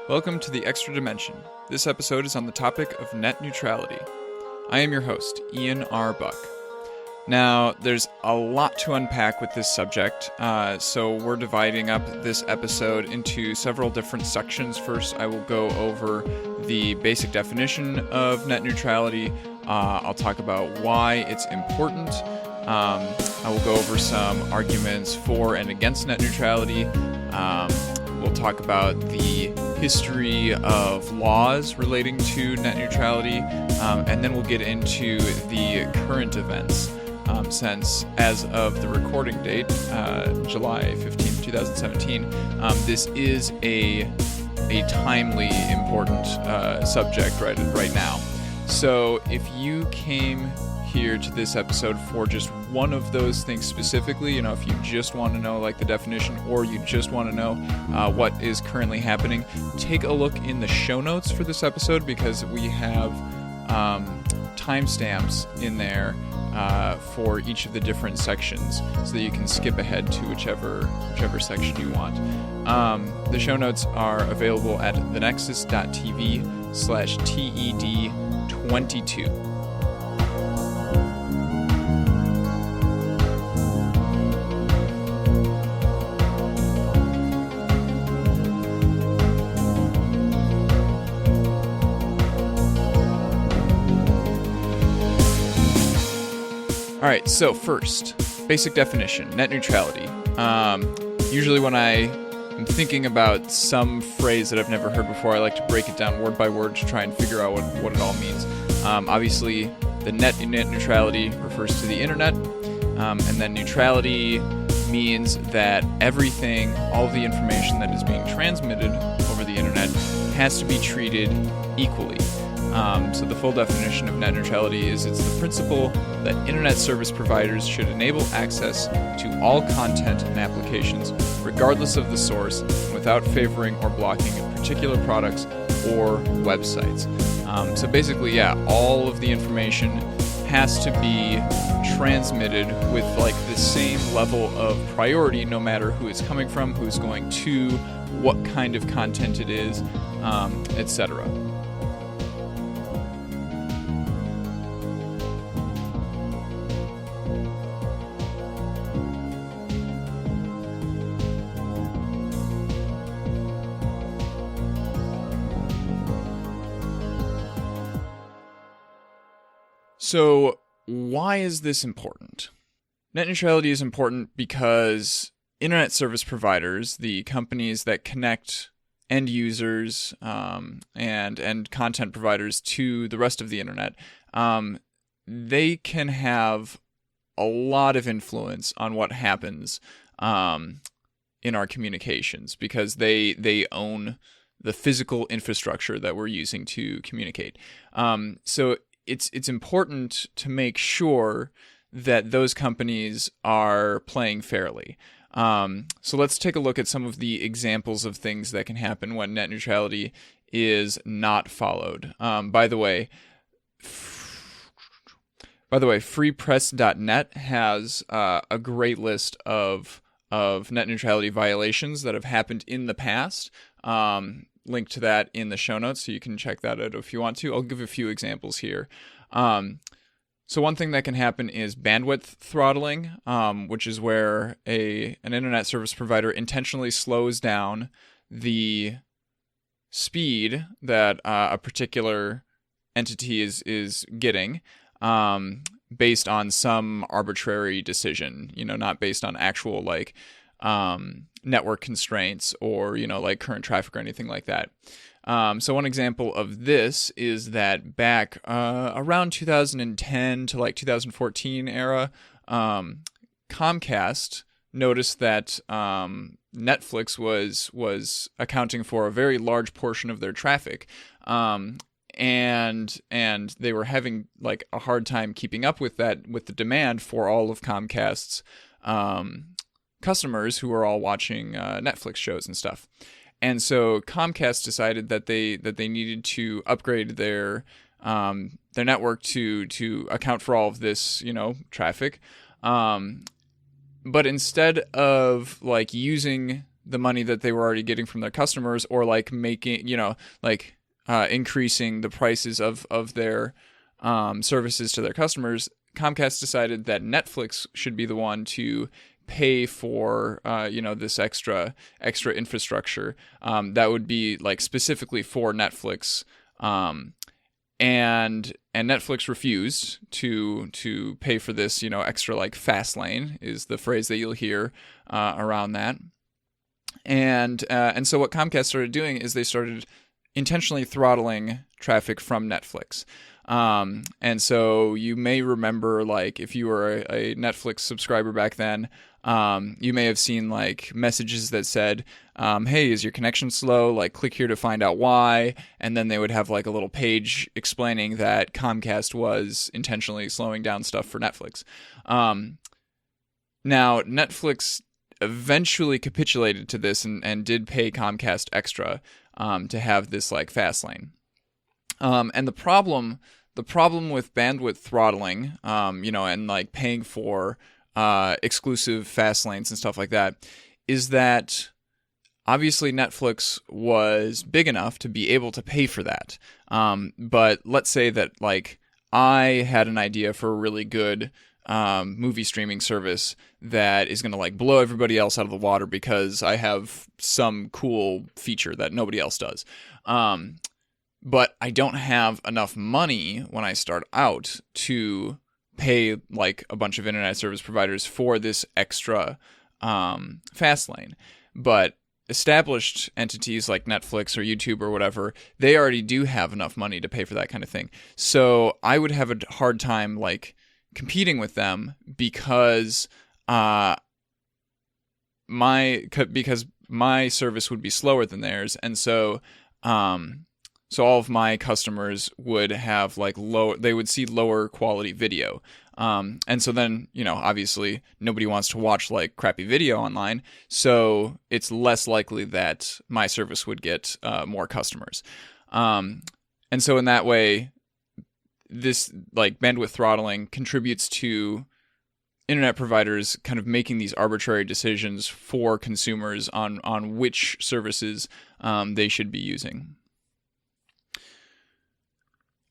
Welcome to the Extra Dimension. This episode is on the topic of net neutrality. I am your host, Ian R. Buck. Now, there's a lot to unpack with this subject, so we're dividing up this episode into several different sections. First, I will go over the basic definition of net neutrality. I'll talk about why it's important. I will go over some arguments for and against net neutrality. We'll talk about the history of laws relating to net neutrality, and then we'll get into the current events. Since as of the recording date, July 15th, 2017, this is a timely, important subject right now. So if you came here to this episode for just one of those things specifically, if you just want to know like the definition, or you just want to know what is currently happening, take a look in the show notes for this episode, because we have timestamps in there for each of the different sections, so that you can skip ahead to whichever section you want. The show notes are available at thenexus.tv/TED22. All right, so first, basic definition, net neutrality. Usually when I am thinking about some phrase that I've never heard before, I like to break it down word by word to try and figure out what it all means. Obviously, the net neutrality refers to the internet, and then neutrality means that everything, all of the information that is being transmitted over the internet has to be treated equally. So the full definition of net neutrality is it's the principle that internet service providers should enable access to all content and applications, regardless of the source, without favoring or blocking particular products or websites. So basically, all of the information has to be transmitted with like the same level of priority, no matter who it's coming from, who's going to, what kind of content it is, etc. So why is this important? Net neutrality is important because internet service providers, the companies that connect end users and content providers to the rest of the internet, they can have a lot of influence on what happens in our communications, because they own the physical infrastructure that we're using to communicate. So it's important to make sure that those companies are playing fairly. So let's take a look at some of the examples of things that can happen when net neutrality is not followed. By the way, freepress.net has a great list of net neutrality violations that have happened in the past. Link to that in the show notes, so you can check that out if you want to. I'll give a few examples here. So one thing that can happen is bandwidth throttling, which is where an internet service provider intentionally slows down the speed that a particular entity is getting, based on some arbitrary decision, not based on actual network constraints or, current traffic or anything like that. So one example of this is that back around 2010 to 2014 era, Comcast noticed that Netflix was accounting for a very large portion of their traffic, and they were having a hard time keeping up with that, with the demand for all of Comcast's customers who are all watching Netflix shows and stuff. And so Comcast decided that they needed to upgrade their network to account for all of this, traffic. But instead of using the money that they were already getting from their customers, or like making, increasing the prices of their services to their customers, Comcast decided that Netflix should be the one to pay for this extra infrastructure that would be like specifically for Netflix, and Netflix refused to pay for this, extra, like, fast lane is the phrase that you'll hear around that. And so what Comcast started doing is they started intentionally throttling traffic from Netflix. And so you may remember, like, if you were a Netflix subscriber back then, you may have seen like messages that said, hey, is your connection slow? Like, click here to find out why. And then they would have like a little page explaining that Comcast was intentionally slowing down stuff for Netflix. Now, Netflix eventually capitulated to this and did pay Comcast extra to have this like fast lane. And the problem with bandwidth throttling, and like paying for exclusive fast lanes and stuff like that, is that obviously Netflix was big enough to be able to pay for that. But let's say that like I had an idea for a really good movie streaming service that is going to like blow everybody else out of the water because I have some cool feature that nobody else does. But I don't have enough money when I start out to pay like a bunch of internet service providers for this extra fast lane. But established entities like Netflix or YouTube or whatever, they already do have enough money to pay for that kind of thing. So I would have a hard time like competing with them because my service would be slower than theirs, and so all of my customers would have like they would see lower quality video. And so then, obviously nobody wants to watch like crappy video online. So it's less likely that my service would get more customers. And so in that way, this like bandwidth throttling contributes to internet providers kind of making these arbitrary decisions for consumers on which services they should be using.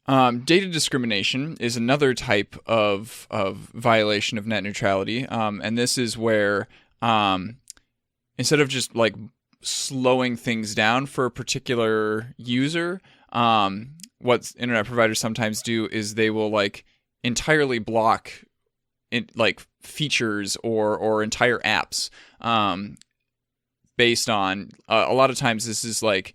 Data discrimination is another type of violation of net neutrality, and this is where instead of just like slowing things down for a particular user, what internet providers sometimes do is they will like entirely block like features or entire apps based on a lot of times this is like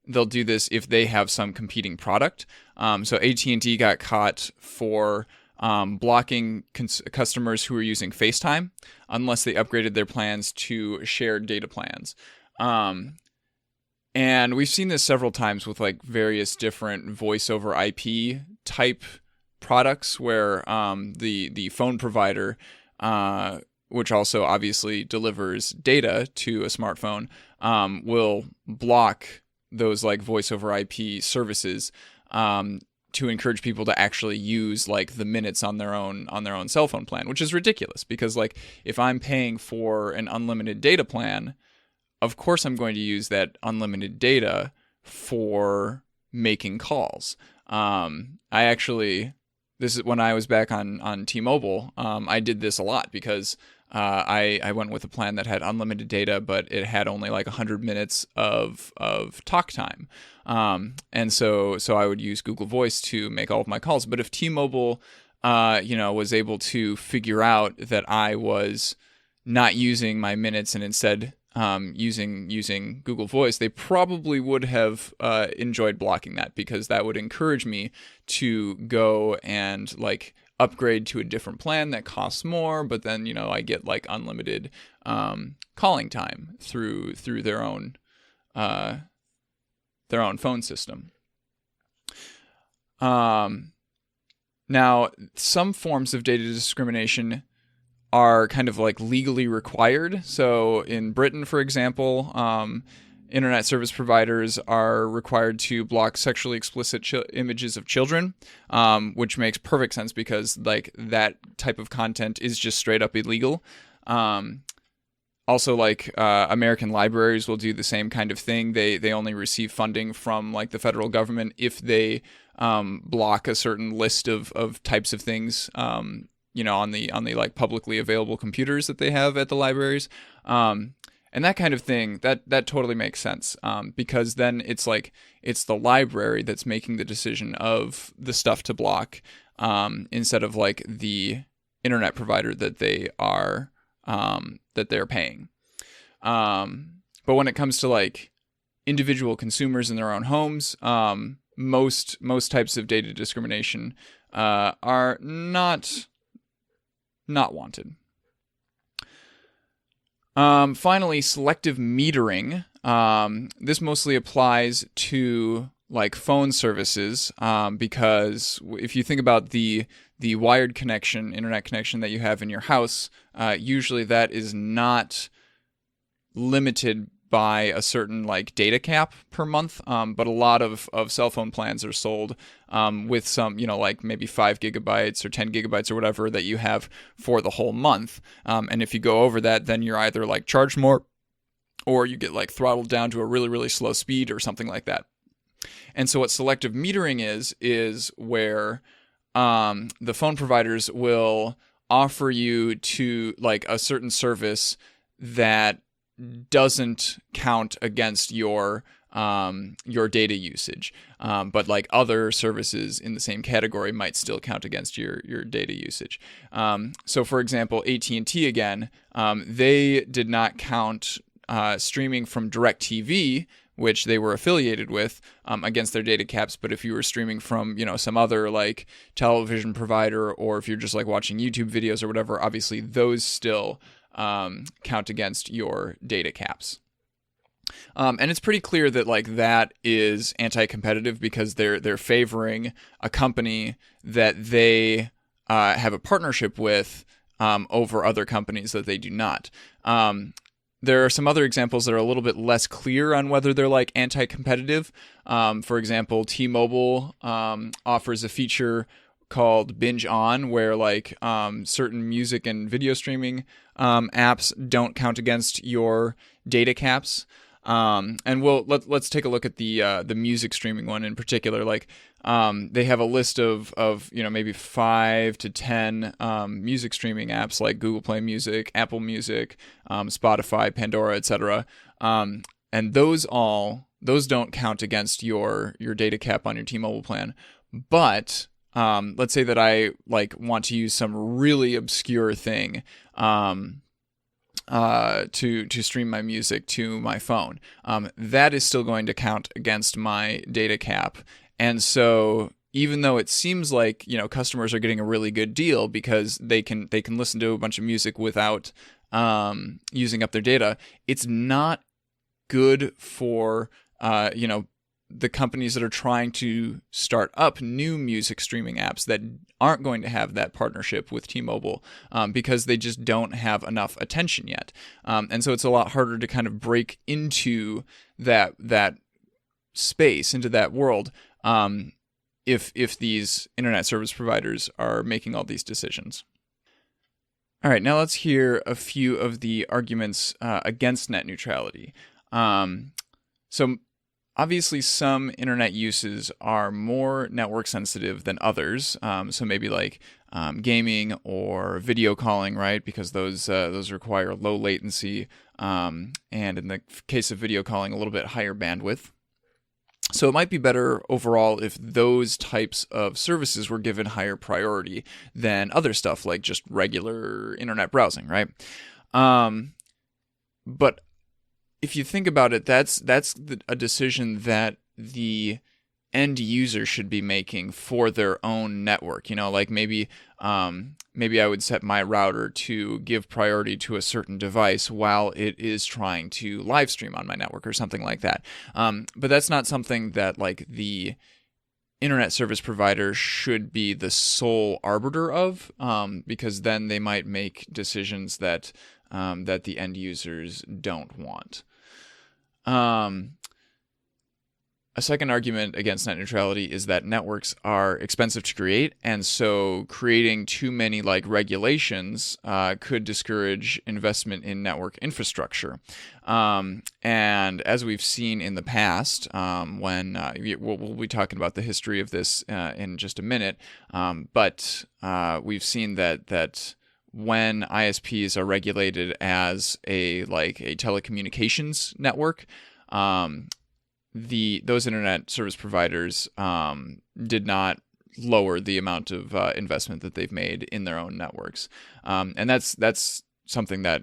they'll do this if they have some competing product. So AT&T got caught for blocking customers who were using FaceTime unless they upgraded their plans to shared data plans. And we've seen this several times with like various different voice over IP type products where the phone provider, which also obviously delivers data to a smartphone, will block those like voice over IP services to encourage people to actually use like the minutes on their own cell phone plan, which is ridiculous because like if I'm paying for an unlimited data plan, of course I'm going to use that unlimited data for making calls. This is when I was back on T-Mobile, I did this a lot because I went with a plan that had unlimited data, but it had only like 100 minutes of talk time. And so I would use Google Voice to make all of my calls. But if T-Mobile, was able to figure out that I was not using my minutes and instead using Google Voice, they probably would have enjoyed blocking that because that would encourage me to go and like upgrade to a different plan that costs more, but then I get like unlimited calling time through their own phone system. Now, some forms of data discrimination are kind of like legally required. So in Britain, for example, internet service providers are required to block sexually explicit images of children, which makes perfect sense because like that type of content is just straight up illegal. Also, like American libraries will do the same kind of thing. They only receive funding from like the federal government if they block a certain list of types of things. On the like publicly available computers that they have at the libraries. And that kind of thing, that totally makes sense, because then it's like it's the library that's making the decision of the stuff to block, instead of like the internet provider that they're paying. But when it comes to like individual consumers in their own homes, most types of data discrimination are not wanted. Finally, selective metering. This mostly applies to like phone services, because if you think about the wired connection, internet connection that you have in your house, usually that is not limited by a certain like data cap per month, but a lot of cell phone plans are sold with some, like maybe 5 gigabytes or 10 gigabytes or whatever that you have for the whole month. And if you go over that, then you're either like charged more or you get like throttled down to a really, really slow speed or something like that. And so what selective metering is where the phone providers will offer you to like a certain service that doesn't count against your data usage, but like other services in the same category might still count against your data usage. So for example, AT&T again, they did not count streaming from DirecTV, which they were affiliated with, against their data caps. But if you were streaming from, some other like television provider, or if you're just like watching YouTube videos or whatever, obviously those still count against your data caps. And it's pretty clear that like that is anti-competitive, because they're favoring a company that they have a partnership with over other companies that they do not. There are some other examples that are a little bit less clear on whether they're like anti-competitive. For example, T-Mobile offers a feature called Binge On, where like certain music and video streaming apps don't count against your data caps. And let's take a look at the music streaming one in particular. Like they have a list of maybe 5 to 10 music streaming apps like Google Play Music, Apple Music, Spotify, Pandora, etc. And those don't count against your data cap on your T-Mobile plan. But let's say that I like want to use some really obscure thing to stream my music to my phone. That is still going to count against my data cap. And so even though it seems like, customers are getting a really good deal because they can listen to a bunch of music without using up their data, it's not good for the companies that are trying to start up new music streaming apps that aren't going to have that partnership with T-Mobile, because they just don't have enough attention yet. And so it's a lot harder to kind of break into that space, into that world, if these internet service providers are making all these decisions. All right, now let's hear a few of the arguments against net neutrality. So obviously, some internet uses are more network sensitive than others. So maybe like gaming or video calling, right? Because those require low latency, and in the case of video calling, a little bit higher bandwidth. So it might be better overall if those types of services were given higher priority than other stuff like just regular internet browsing, right? But if you think about it, that's a decision that the end user should be making for their own network. Like maybe I would set my router to give priority to a certain device while it is trying to live stream on my network or something like that. But that's not something that like the internet service provider should be the sole arbiter of, because then they might make decisions that the end users don't want. A second argument against net neutrality is that networks are expensive to create, and so creating too many regulations could discourage investment in network infrastructure. And as we've seen in the past, when we'll be talking about the history of this in just a minute, but we've seen that when ISPs are regulated as a telecommunications network, those internet service providers did not lower the amount of investment that they've made in their own networks, and that's something that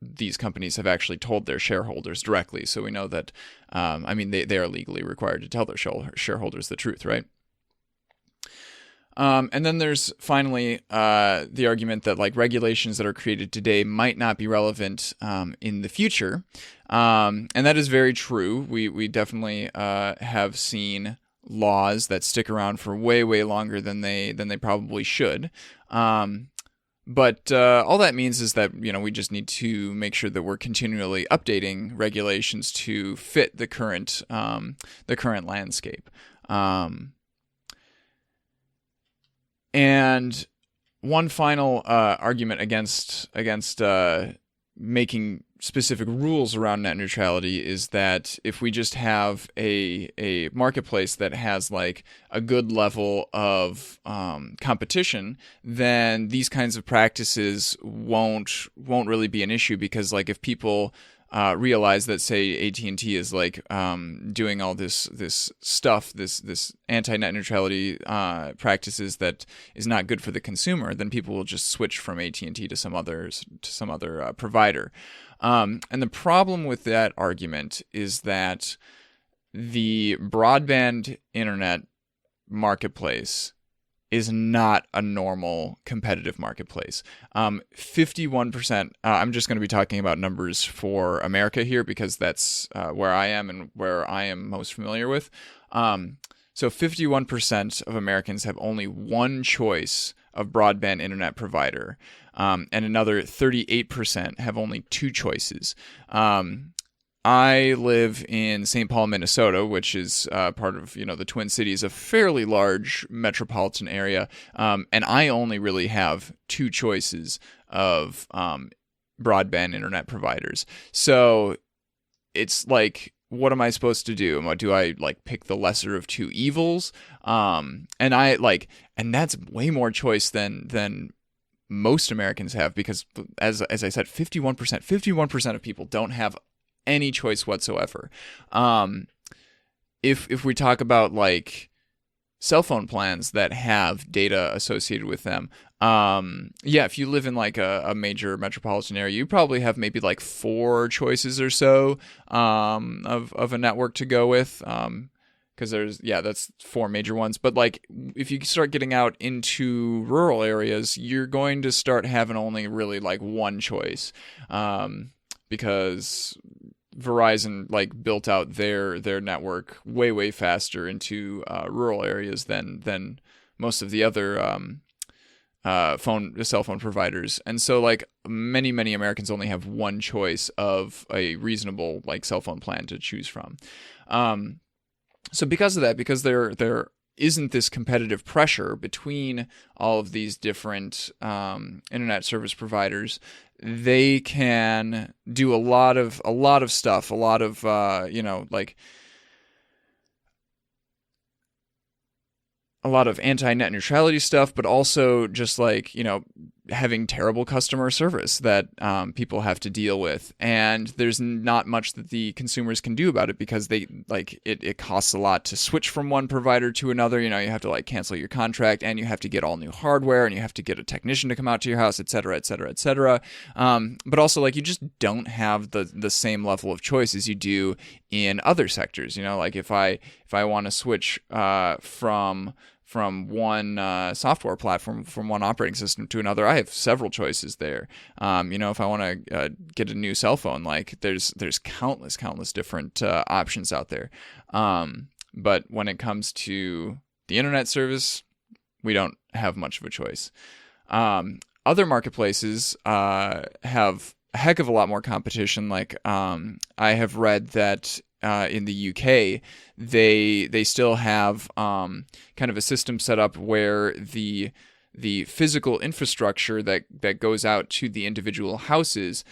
these companies have actually told their shareholders directly. So we know that they are legally required to tell their shareholders the truth, right? And then there's finally the argument that regulations that are created today might not be relevant in the future, and that is very true. We definitely have seen laws that stick around for way longer than they probably should. But all that means is that we just need to make sure that we're continually updating regulations to fit the current landscape. And one final argument against making specific rules around net neutrality is that if we just have a marketplace that has a good level of competition, then these kinds of practices won't really be an issue, because if people realize that, say, AT&T is doing all this stuff, this anti-net neutrality practices that is not good for the consumer, then people will just switch from AT&T to some other provider. And the problem with that argument is that the broadband internet marketplace is not a normal competitive marketplace. 51%, I'm just going to be talking about numbers for America here, because that's where I am and where I am most familiar with. So 51% of Americans have only one choice of broadband internet provider, and another 38% have only two choices. I live in St. Paul, Minnesota, which is part of the Twin Cities, a fairly large metropolitan area, and I only really have two choices of broadband internet providers. So it's what am I supposed to do? Do I pick the lesser of two evils? And that's way more choice than most Americans have, because as I said, 51% of people don't have any choice whatsoever. If we talk about cell phone plans that have data associated with them, if you live in a major metropolitan area, you probably have maybe 4 choices or so of a network to go with, because that's 4 major ones. But if you start getting out into rural areas, you're going to start having only really one choice, because Verizon built out their network way faster into rural areas than most of the other cell phone providers, and so many Americans only have one choice of a reasonable cell phone plan to choose from. So because of that, because there isn't this competitive pressure between all of these different internet service providers, they can do a lot of stuff, a lot of a lot of anti-net neutrality stuff, but also just having terrible customer service that people have to deal with, and there's not much that the consumers can do about it, because it costs a lot to switch from one provider to another. You have to cancel your contract, and you have to get all new hardware, and you have to get a technician to come out to your house, etc., etc., etc. But also you just don't have the same level of choice as you do in other sectors. If I want to switch from one software platform, from one operating system to another, I have several choices there. If I want to get a new cell phone, there's countless different options out there. But when it comes to the internet service, we don't have much of a choice. Other marketplaces have a heck of a lot more competition. I have read that in the UK, they still have kind of a system set up where the physical infrastructure that goes out to the individual houses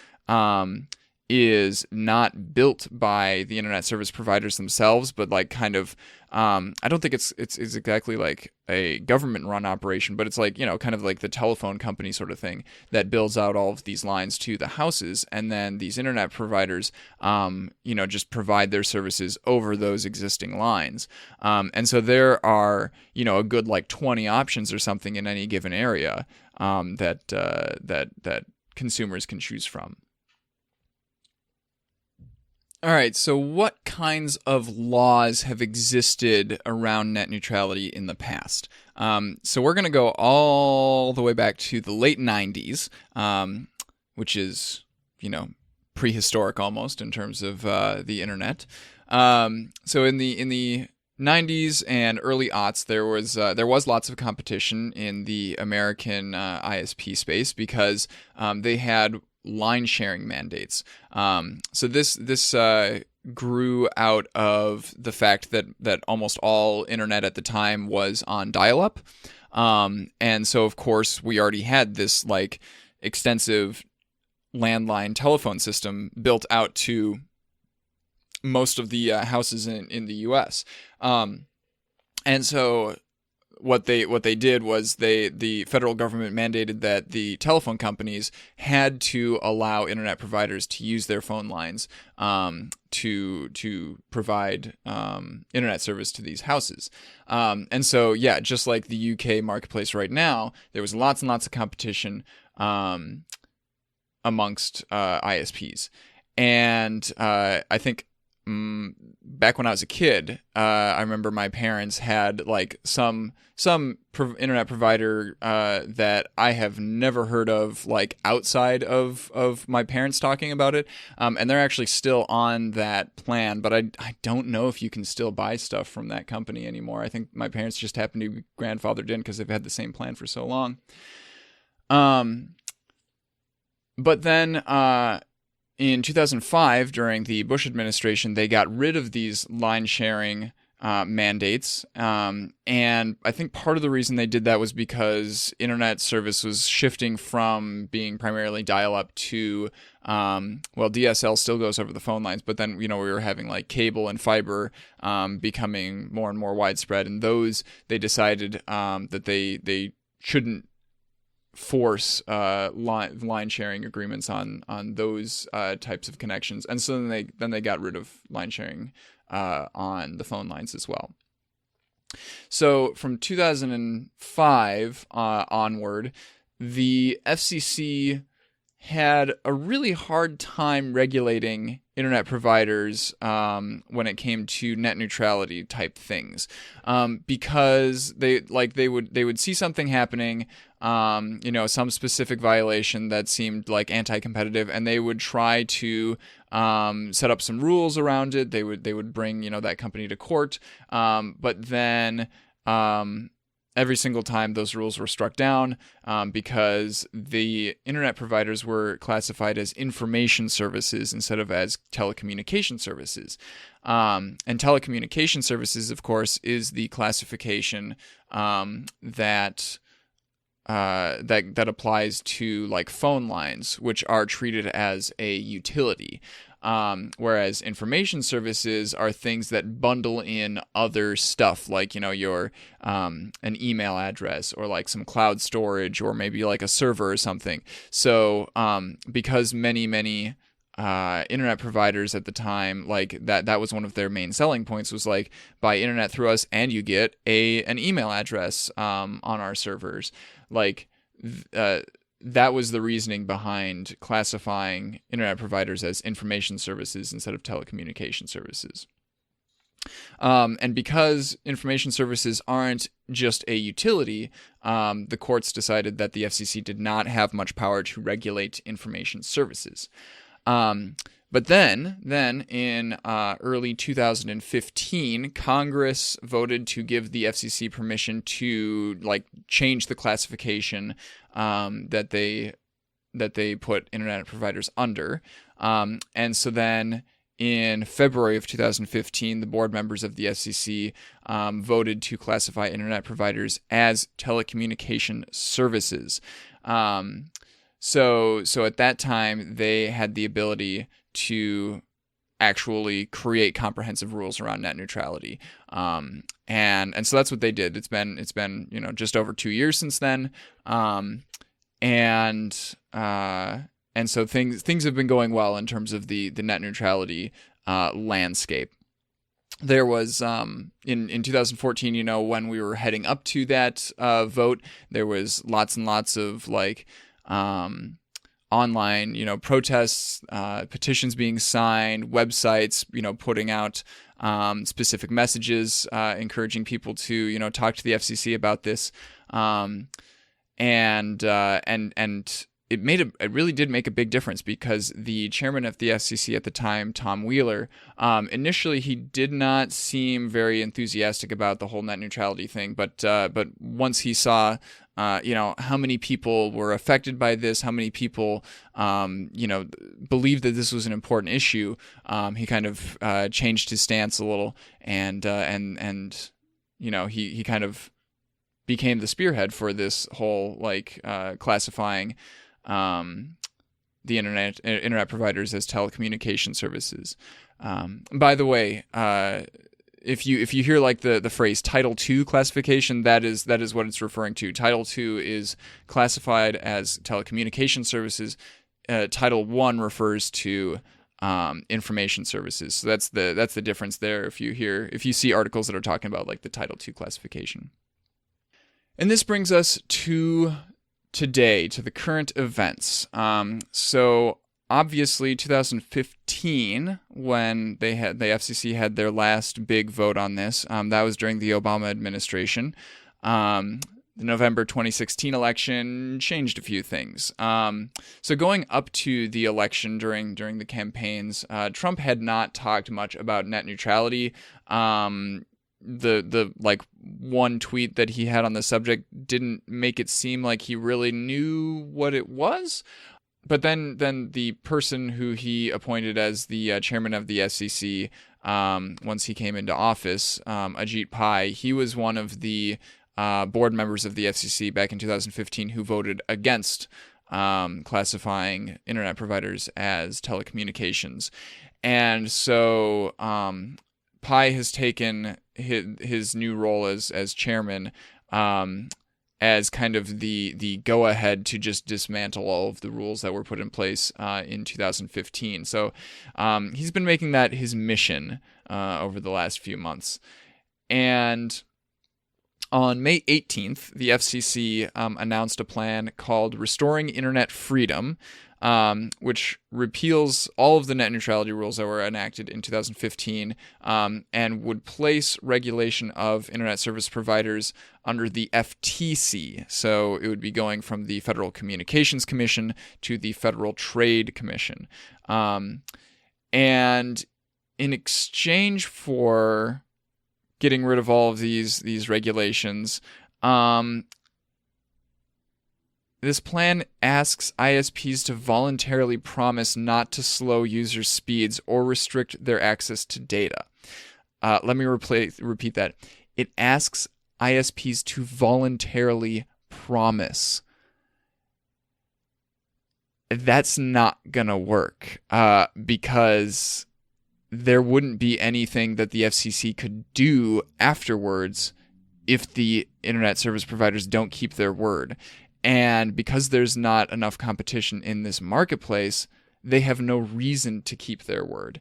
is not built by the internet service providers themselves, but like kind of I don't think it's exactly like a government run operation, but it's like, kind of like the telephone company sort of thing that builds out all of these lines to the houses, and then these internet providers just provide their services over those existing lines. And so there are a good like 20 options or something in any given area that consumers can choose from. All right, so what kinds of laws have existed around net neutrality in the past? So we're going to go all the way back to the late 90s, which is, prehistoric almost in terms of the internet. So in the 90s and early aughts, there was lots of competition in the American ISP space because they had line sharing mandates. So this grew out of the fact that almost all internet at the time was on dial-up, and so of course we already had this like extensive landline telephone system built out to most of the houses in the U.S. And so what they did was the federal government mandated that the telephone companies had to allow internet providers to use their phone lines to provide internet service to these houses. And so just like the UK marketplace right now, there was lots and lots of competition amongst ISPs, and I think back when I was a kid, I remember my parents had like some internet provider that I have never heard of, like outside of my parents talking about it, and they're actually still on that plan, but I don't know if you can still buy stuff from that company anymore. I think my parents just happen to be grandfathered in because they've had the same plan for so long. But then in 2005, during the Bush administration, they got rid of these line sharing mandates. And I think part of the reason they did that was because internet service was shifting from being primarily dial-up to, DSL still goes over the phone lines, but then, we were having like cable and fiber becoming more and more widespread. And those, they decided that they shouldn't force line sharing agreements on those types of connections, and so then they got rid of line sharing on the phone lines as well. So from 2005 onward, the FCC had a really hard time regulating internet providers when it came to net neutrality type things, because they would see something happening, some specific violation that seemed like anti-competitive, and they would try to set up some rules around it. They would bring that company to court, but then every single time those rules were struck down because the internet providers were classified as information services instead of as telecommunication services. And telecommunication services, of course, is the classification that applies to like phone lines, which are treated as a utility. Whereas information services are things that bundle in other stuff, like, your an email address or like some cloud storage or maybe like a server or something. So because many internet providers at the time, like that was one of their main selling points, was like, buy internet through us and you get an email address on our servers. Like that was the reasoning behind classifying internet providers as information services instead of telecommunication services. And because information services aren't just a utility, the courts decided that the FCC did not have much power to regulate information services. But then in early 2015, Congress voted to give the FCC permission to like change the classification that they put internet providers under, and so then in February of 2015, the board members of the FCC voted to classify internet providers as telecommunication services. So at that time, they had the ability to actually create comprehensive rules around net neutrality. And so that's what they did. It's been just over 2 years since then. And so things have been going well in terms of the net neutrality landscape. There was in 2014, when we were heading up to that vote, there was lots and lots of online, protests, petitions being signed, websites, putting out specific messages, encouraging people to, talk to the FCC about this, and it really did make a big difference, because the chairman of the FCC at the time, Tom Wheeler, initially he did not seem very enthusiastic about the whole net neutrality thing, but once he saw how many people were affected by this, how many people, believed that this was an important issue, he kind of changed his stance a little, and he kind of became the spearhead for this whole classifying the internet providers as telecommunication services. By the way, if you hear the phrase Title II classification, that is what it's referring to. Title II is classified as telecommunication services. Title I refers to information services. So that's the difference there. If you see articles that are talking about the Title II classification. And this brings us to today, to the current events. So obviously 2015, when the FCC had their last big vote on this, that was during the Obama administration. The November 2016 election changed a few things. So going up to the election during the campaigns, Trump had not talked much about net neutrality. The one tweet that he had on the subject didn't make it seem like he really knew what it was. But then the person who he appointed as the chairman of the SEC, once he came into office, Ajit Pai, he was one of the board members of the FCC back in 2015 who voted against classifying internet providers as telecommunications. And so Pai has taken his new role as chairman as kind of the go-ahead to just dismantle all of the rules that were put in place in 2015. So he's been making that his mission over the last few months. And on May 18th, the FCC announced a plan called Restoring Internet Freedom, which repeals all of the net neutrality rules that were enacted in 2015 and would place regulation of internet service providers under the FTC. So it would be going from the Federal Communications Commission to the Federal Trade Commission. And in exchange for getting rid of all of these regulations, this plan asks ISPs to voluntarily promise not to slow user speeds or restrict their access to data. Let me repeat that. It asks ISPs to voluntarily promise. That's not going to work because there wouldn't be anything that the FCC could do afterwards if the internet service providers don't keep their word. And because there's not enough competition in this marketplace, they have no reason to keep their word.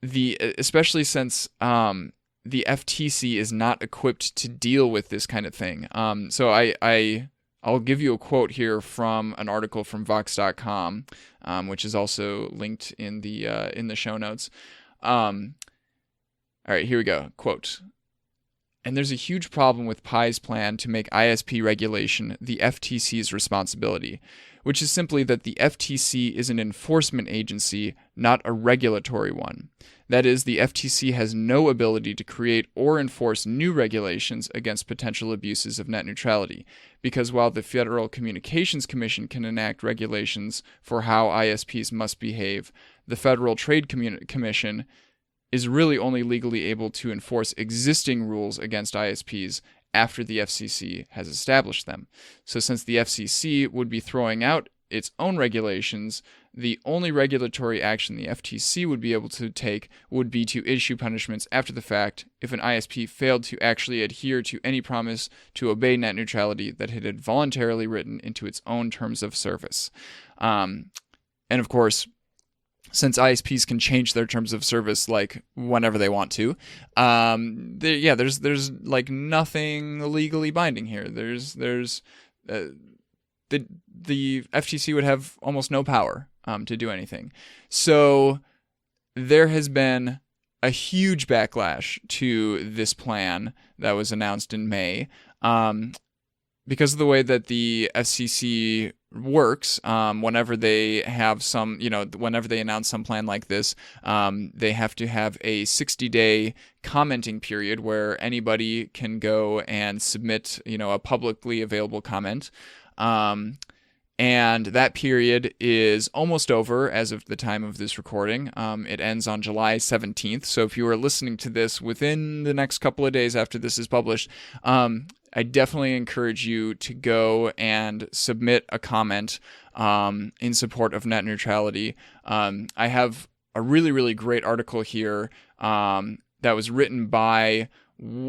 Especially since the FTC is not equipped to deal with this kind of thing. So I'll give you a quote here from an article from Vox.com, which is also linked in the show notes. All right, here we go. Quote. And there's a huge problem with Pai's plan to make ISP regulation the FTC's responsibility, which is simply that the FTC is an enforcement agency, not a regulatory one. That is, the FTC has no ability to create or enforce new regulations against potential abuses of net neutrality, because while the Federal Communications Commission can enact regulations for how ISPs must behave, the Federal Trade Commission is really only legally able to enforce existing rules against ISPs after the FCC has established them. So since the FCC would be throwing out its own regulations, the only regulatory action the FTC would be able to take would be to issue punishments after the fact if an ISP failed to actually adhere to any promise to obey net neutrality that it had voluntarily written into its own terms of service. And of course, since ISPs can change their terms of service like whenever they want to, there's like nothing legally binding here. The FTC would have almost no power to do anything. So there has been a huge backlash to this plan that was announced in May because of the way that the FCC works. Whenever they have whenever they announce some plan like this, they have to have a 60-day commenting period where anybody can go and submit, a publicly available comment. And that period is almost over as of the time of this recording. It ends on July 17th. So if you are listening to this within the next couple of days after this is published, I definitely encourage you to go and submit a comment in support of net neutrality. I have a really, really great article here that was written by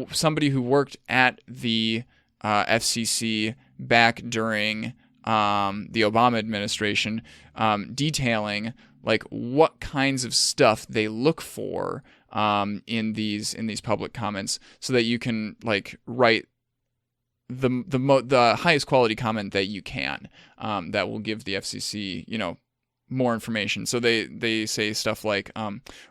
somebody who worked at the FCC back during the Obama administration, detailing like what kinds of stuff they look for in these public comments, so that you can like write the highest quality comment that you can, that will give the FCC more information. So they say stuff like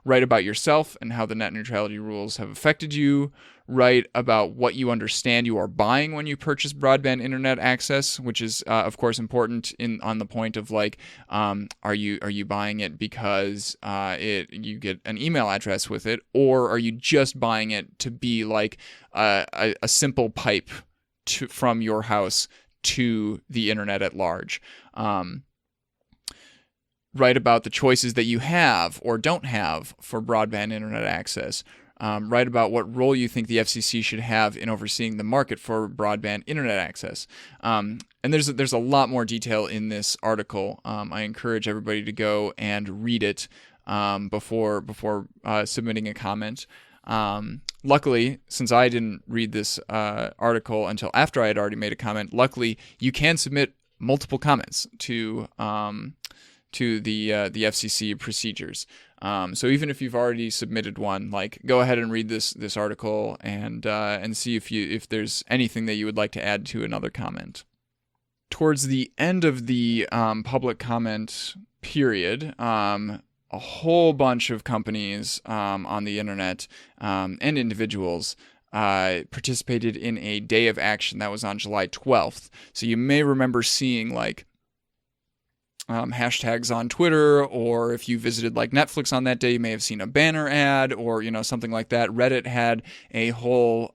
write about yourself and how the net neutrality rules have affected you. Write about what you understand you are buying when you purchase broadband internet access, which is of course important on the point of like, are you buying it because you get an email address with it, or are you just buying it to be like a simple pipe from your house to the internet at large? Write about the choices that you have or don't have for broadband internet access. Write about what role you think the FCC should have in overseeing the market for broadband internet access. And there's a lot more detail in this article. I encourage everybody to go and read it before submitting a comment. Luckily, since I didn't read this article until after I had already made a comment, luckily you can submit multiple comments to the FCC procedures. So even if you've already submitted one, like go ahead and read this article and see if there's anything that you would like to add to another comment. Towards the end of the public comment period, a whole bunch of companies on the internet and individuals participated in a day of action that was on July 12th. So you may remember seeing like hashtags on Twitter, or if you visited like Netflix on that day, you may have seen a banner ad or something like that. Reddit had a whole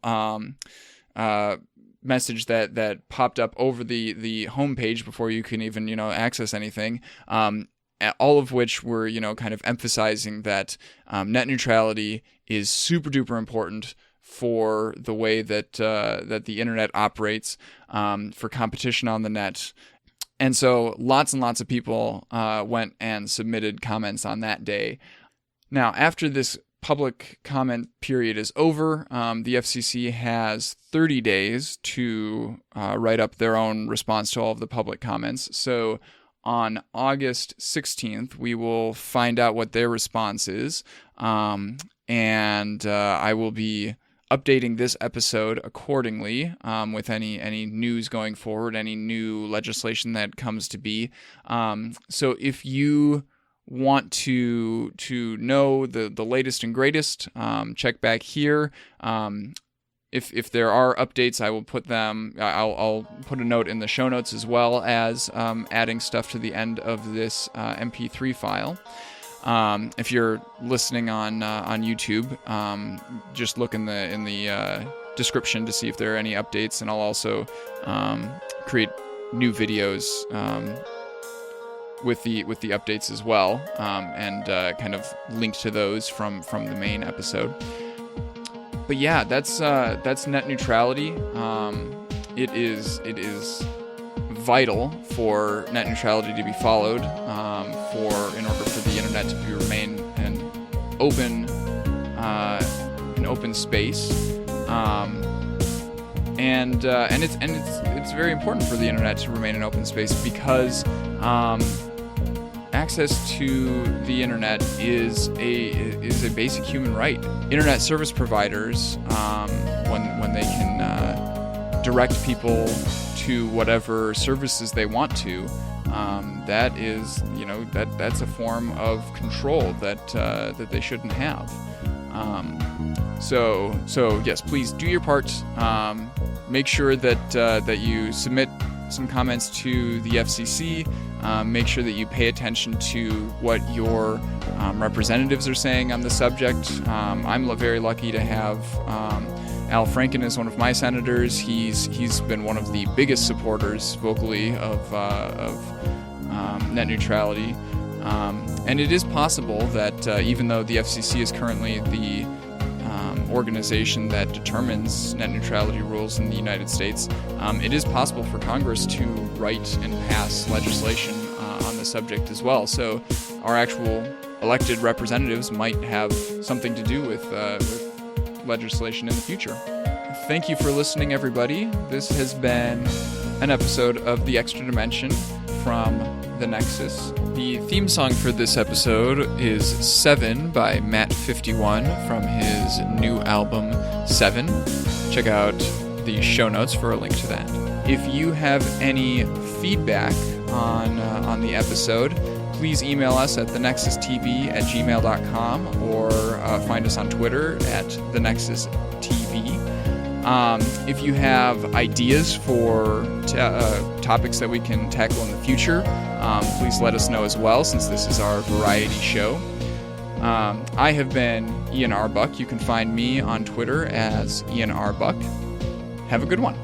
message that popped up over the homepage before you can even access anything. All of which were kind of emphasizing that net neutrality is super duper important for the way that the internet operates, for competition on the net. And so lots and lots of people went and submitted comments on that day. Now, after this public comment period is over, the FCC has 30 days to write up their own response to all of the public comments. So on August 16th, we will find out what their response is. And I will be updating this episode accordingly with any news going forward, any new legislation that comes to be. So if you want to know the latest and greatest, check back here. If there are updates, I will put them. I'll put a note in the show notes, as well as adding stuff to the end of this MP3 file. If you're listening on YouTube, just look in the description to see if there are any updates, and I'll also create new videos with the updates as well, and kind of link to those from the main episode. But yeah, that's net neutrality. It is vital for net neutrality to be followed, in order for the internet to remain an open space, and it's very important for the internet to remain an open space because access to the internet is a basic human right. Internet service providers, when they can direct people to whatever services they want to, that's a form of control that they shouldn't have. So yes, please do your part. Make sure that you submit some comments to the FCC. Make sure that you pay attention to what your representatives are saying on the subject. I'm very lucky to have Al Franken as one of my senators. He's been one of the biggest supporters vocally of net neutrality. And it is possible that even though the FCC is currently the organization that determines net neutrality rules in the United States, it is possible for Congress to write and pass legislation on the subject as well. So our actual elected representatives might have something to do with legislation in the future. Thank you for listening, everybody. This has been an episode of The Extra Dimension from The Nexus. The theme song for this episode is 7 by Matt51 from his new album 7. Check out the show notes for a link to that. If you have any feedback on the episode, please email us at thenexustv@gmail.com or find us on Twitter at thenexustv. If you have ideas for topics that we can tackle in the future, please let us know as well, since this is our variety show. I have been Ian Arbuck. You can find me on Twitter as Ian Arbuck. Have a good one.